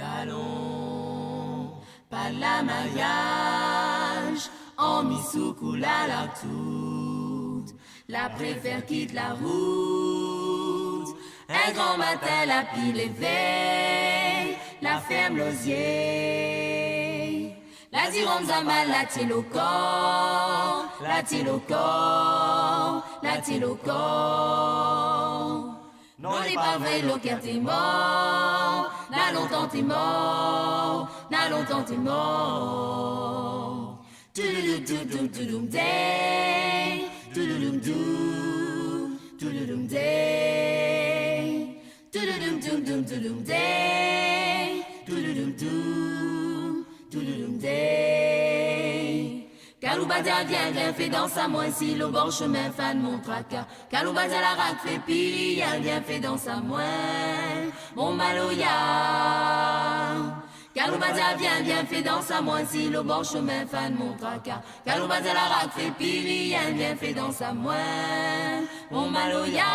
Talon, pas la mariage, en misoukou la toute. La préfère quitte la route, un grand matin la pile éveille, la ferme l'osier. La dirome zamal la tire au corps, la tire au corps, la tire au corps. Non, n'est pas vrai, le cœur t'es mort, n'a longtemps t'es mort, n'a longtemps t'es mort. Tududum day, tududum doo, tududum day, tududum dum day, tududum doo, tududum day. Kaloubadia vient fait dans sa main si le bon chemin fan mon tracas. Kaloubadia la raque fait pili, elle vient fait dans sa main mon maloya. Kaloubadia vient fait dans sa main si le bon chemin fan mon tracas. Kaloubadia la raque fait pili, elle vient fait dans sa main mon maloya.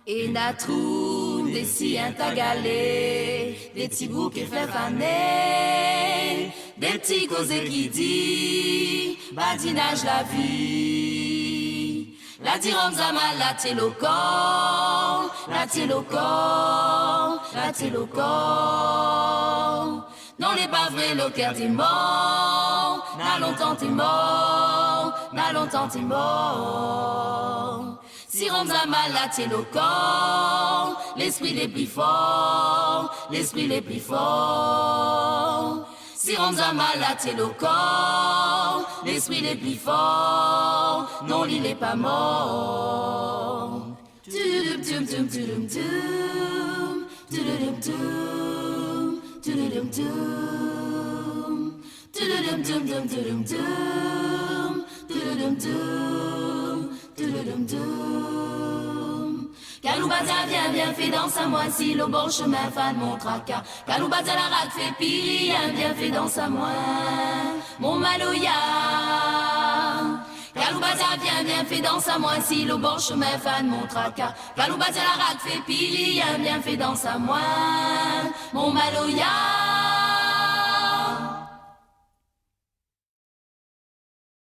Et n'a trou des siens tagalé, des petits bouts qui fait faner, des petits causés qui dit, badinage la vie. La dirome zamal, la tire au corps, la tire au corps, la tire au corps. Non, n'est pas vrai, le cœur t'es mort, n'a longtemps t'es mort, n'a longtemps t'es mort. Si Ramzamal la tire au corps, l'esprit les plus forts, l'esprit les plus forts. Si Ramzamal la tire au corps, l'esprit les plus forts, non il n'est pas mort. Tudum tum tum tudum tum, tudum tum, tudum tum, tudum tum tum tudum tum, tudum tum. Kaloubadia vient fait dans sa main si le bon chemin fan mon tracas. Kaloubadia la raque fait pili, vient fait dans sa main mon maloya. Kaloubadia vient fait dans sa main si le bon chemin fan mon tracas. Kaloubadia la raque fait pili, vient fait dans sa main mon maloya.